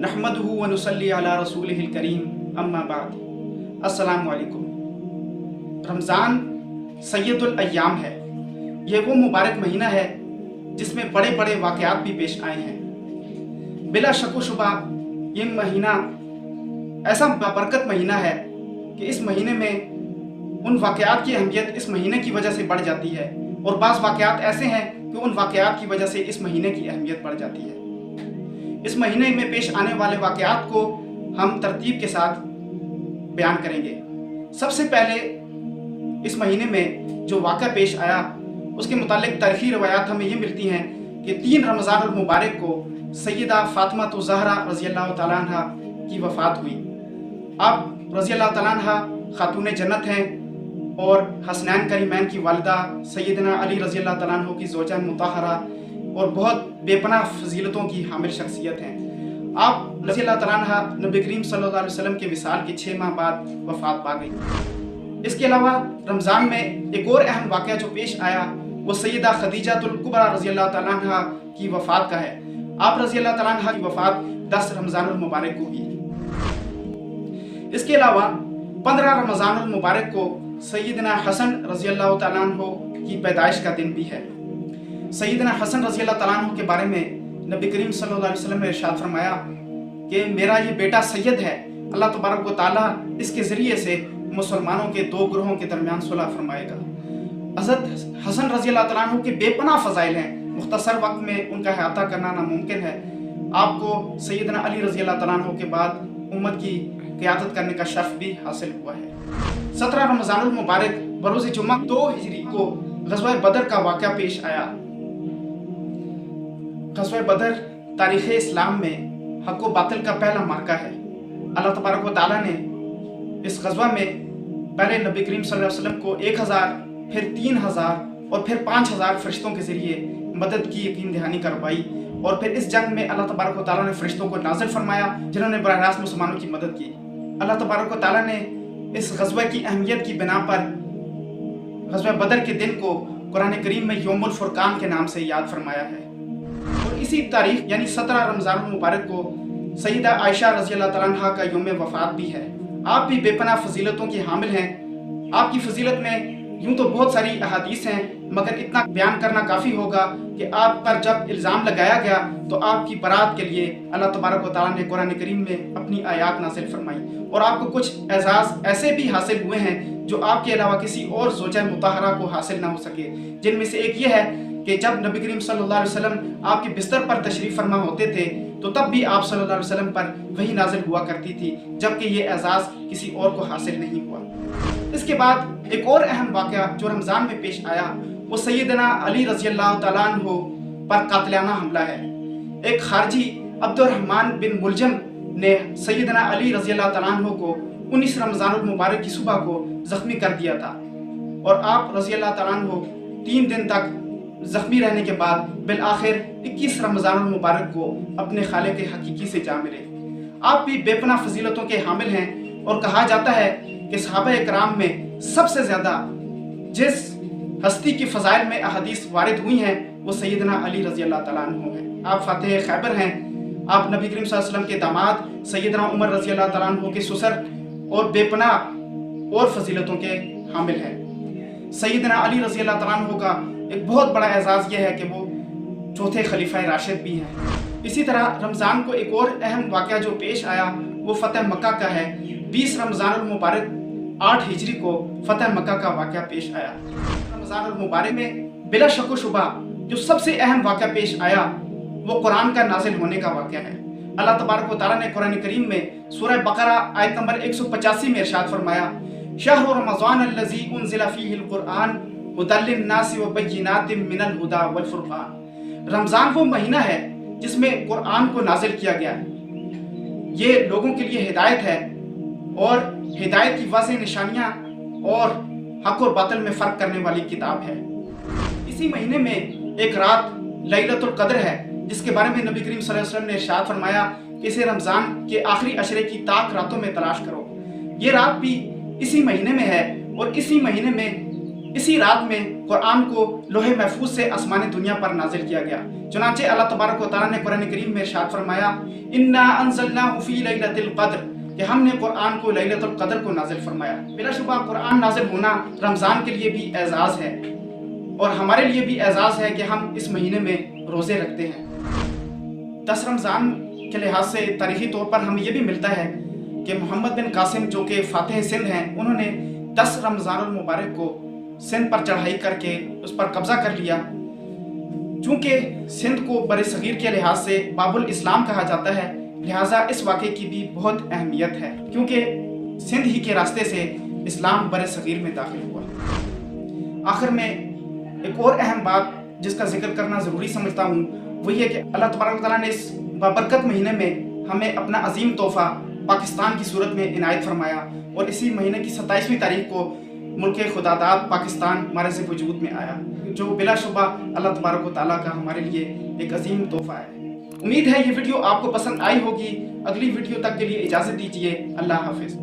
नहमदुहु व नुसल्ली अला रसूलिहिल करीम अम्मा बाद। अस्सलामु अलैकुम। रमज़ान सैयदुल अय्याम है। यह वो मुबारक महीना है जिसमें बड़े बड़े वाक़यात भी पेश आए हैं। बिला शक व शुबा ये महीना ऐसा बरकत महीना है कि इस महीने में उन वाक़यात की अहमियत इस महीने की वजह से बढ़ जाती है, और बाज़ वाक़यात ऐसे हैं कि उन वाक़यात की वजह से इस महीने की अहमियत बढ़ जाती है। इस महीने में पेश आने वाले वाक़यात को हम तरतीब के साथ बयान करेंगे। सबसे पहले इस महीने में जो वाक़या पेश आया उसके मुतालिक तारीख़ी रवायात हमें ये मिलती हैं कि 3 रमज़ान मुबारक को सैयदा फ़ातिमा ज़हरा रज़ियल्लाहु तआला अन्हा की वफ़ात हुई। आप रज़ियल्लाहु तआला अन्हा खातून जन्नत हैं और हसनैन करीमैन की वालिदा सैयदना अली रज़ियल्लाहु तआला अन्हु की ज़ौजा मुतहरा और बहुत बेपनाह फजीलतों की हामिल शख्सियत हैं। आप रज़ियल्लाहु तआला अन्हा नबी करीम सल्लल्लाहु अलैहि वसल्लम के विसाल के 6 माह बाद वफ़ात पा गई। इसके अलावा रमज़ान में एक और अहम वाक़या जो पेश आया वो सैयदा खदीजातुल कुबरा रज़ियल्लाहु तआला अन्हा की वफ़ात का है। आप रज़ियल्लाहु तआला अन्हा की वफ़ात 10 रमज़ानुल मुबारक को हुई। इसके अलावा 15 रमज़ानुल मुबारक को सैयदना हसन रज़ियल्लाहु तआला अन्हु की पैदाइश का दिन भी है। सैयदना हसन रज़ियल्लाहु तआला अन्हु के बारे में नबी करीम सल्लल्लाहु अलैहि वसल्लम ने इरशाद फरमाया कि मेरा ये बेटा सैयद है, अल्लाह तबारक व तआला इसके ज़रिए से मुसलमानों के 2 ग्रोहों के दरमियान सुलह फरमाएगा। हज़रत हसन रज़ियल्लाहु तआला अन्हु के बेपनाह फ़ज़ाइल हैं, मुख्तसर वक्त में उनका अहाता करना नामुमकिन है। आपको सैयदना अली रज़ियल्लाहु तआला अन्हु के बाद उम्मत की क़यादत करने का शर्फ भी हासिल हुआ है। 17 रमज़ानुल मुबारक बरोज़ जुम्मा 2 हिजरी को ग़ज़वा बदर का वाक़या पेश आया। ग़ज़वा बदर तारीख़ इस्लाम में हक़ व बातिल का पहला मार्का है। अल्लाह तबारक व तआला ने इस ग़ज़वा में पहले नबी करीम सल्लल्लाहु अलैहि वसल्लम को 1000, फिर 3000 और फिर 5000 फरिश्तों के ज़रिए मदद की यकीन दहानी करवाई, और फिर इस जंग में अल्लाह तबारक व तआला ने फरिश्तों को नाज़िल फरमाया जिन्होंने बराह रास्त मुसलमानों की मदद की। अल्लाह तबारक व तआला ने इस ग़ज़वा की अहमियत की बिना पर ग़ज़वा बदर के दिन को कुरान करीम में यौमुल फ़ुरक़ान के नाम से याद फरमाया है। और इसी तारीख यानी 17 रमज़ान मुबारक को सैयदा आयशा रज़ियल्लाहु तआला अन्हा का यौम वफ़ात भी है। आप भी बेपनाह फजीलतों की हामिल हैं। आपकी फजीलत में यूँ तो बहुत सारी अहादीस हैं, मगर इतना बयान करना काफ़ी होगा कि आप पर जब इल्ज़ाम लगाया गया तो आपकी बरात के लिए अल्लाह तबारक व तआला ने कुरान करीम में अपनी आयात नाज़िल फरमाई, और आपको कुछ एजाज़ ऐसे भी हासिल हुए हैं जो आपके अलावा किसी और ज़ौजा मुतहरा को हासिल ना हो सके। जिनमें से एक ये है कि जब नबी करीम सल्लल्लाहु अलैहि वसल्लम आपके बिस्तर पर तशरीफ़ फरमा होते थे तो तब भी आप सल्लल्लाहु अलैहि वसल्लम पर वही नाज़िल हुआ करती थी, जबकि ये एजाज़ किसी और को हासिल नहीं हुआ। इसके बाद एक और अहम वाक़या जो रमज़ान में पेश आया वो सैयदना अली रज़ियल्लाहु तआला अन्हु पर कातिलाना हमला है। एक खारजी अब्दुर्रहमान बिन मुलजम ने सैयदना अली रज़ियल्लाहु तआला अन्हु को 19 रमज़ानुल मुबारक की सुबह को ज़ख्मी कर दिया था, और आप रज़ियल्लाहु तआला अन्हु 3 दिन तक ज़ख्मी रहने के बाद बिल आखिर 21 रमज़ानुल मुबारक को अपने खालिक हकीकी से जा मिले। आप भी बेपनाह फजीलतों के हामिल हैं, और कहा जाता है कि सहाबा इकराम में सबसे ज़्यादा जिस हस्ती की फ़ज़ाइल में अहादीस वारिद हुई हैं वो सैयदना अली रज़ियल्लाहु तआला अन्हु हैं। आप फ़ातिह खैबर हैं। आप नबी करीम सल्लल्लाहु अलैहि वसल्लम के दामाद सैयदना उमर रज़ियल्लाहु तआला अन्हु के ससुर और बेपनाह और फजीलतों के हामिल हैं। सैयदना अली रज़ियल्लाहु तआला अन्हु का एक बहुत बड़ा एजाज़ यह है कि वो चौथे खलीफा राशिद भी हैं। इसी तरह रमज़ान को एक और अहम वाक़या जो पेश आया वो फ़तह मक्का का है। 20 रमज़ानुल मुबारक 8 हिजरी को फ़तह मक्का का वाक़या पेश आया। रमज़ानुल मुबारक में बिला शक व शुबा जो सबसे अहम वाक़या पेश आया वो कुरान का नाजिल होने का वाक़या है। अल्लाह तबारक व तआला ने कुरान करीम में सूरह बकरा आयत नंबर 185 में इरशाद फरमाया, शहरु रमज़ान अल्लज़ी उन्ज़िला फ़ीहिल क़ुरआन हुदल लिन्नासि व बय्यिनातिम मिनल हुदा वल फ़ुरक़ान। रमज़ान वो महीना है जिसमें कुरान को नाजिल किया गया है। ये लोगों के लिए हिदायत है और हिदायत की वाज़ेह निशानियाँ और हक़ और बातिल में फ़र्क करने वाली किताब है। इसी महीने में एक रात लैलतुल क़द्र है जिसके बारे में नबी करीम सल्लल्लाहु अलैहि वसल्लम ने इरशाद फरमाया कि इसे रमज़ान के आखिरी अशरे की ताक रातों में तलाश करो। ये रात भी इसी महीने में है, और इसी महीने में इसी रात में कुरान को लोहे महफूज से आसमान दुनिया पर नाजिल किया गया। चुनांचे अल्लाह तबारक व तआला ने कुरान करीम में इरशाद फरमाया, इन्ना अंज़लनाहु फी लैलतिल क़द्र, कि हमने कुरान को लैलतुल क़द्र को नाजिल फरमाया। बिलाशुबा कुरान नाजिल होना रमज़ान के लिए भी एजाज़ है और हमारे लिए भी एजाज़ है कि हम इस महीने में रोज़े रखते हैं। 10 रमज़ान के लिहाज से तारीख़ी तौर पर हमें यह भी मिलता है कि मोहम्मद बिन कासिम जो कि फ़ातिह सिंध हैं, उन्होंने 10 रमज़ानुल मुबारक को सिंध पर चढ़ाई करके उस पर कब्ज़ा कर लिया। चूँकि सिंध को बर सगीर के लिहाज से बाबुल इस्लाम कहा जाता है, लिहाजा इस वाक़े की भी बहुत अहमियत है, क्योंकि सिंध ही के रास्ते से इस्लाम बर सगीर में दाखिल हुआ। आखिर में एक और अहम बात जिसका जिक्र करना ज़रूरी समझता हूँ, वो ये कि अल्लाह तबारक व तआला ने इस बाबरकत महीने में हमें अपना अजीम तोहफ़ा पाकिस्तान की सूरत में इनायत फरमाया और इसी महीने की 27वीं तारीख को मुल्क खुदादाद पाकिस्तान हमारे से वजूद में आया, जो बिलाशुबा अल्लाह तबारक व तआला का हमारे लिए एक अजीम तोहफ़ा है। उम्मीद है ये वीडियो आपको पसंद आई होगी। अगली वीडियो तक के लिए इजाज़त दीजिए। अल्लाह हाफिज़।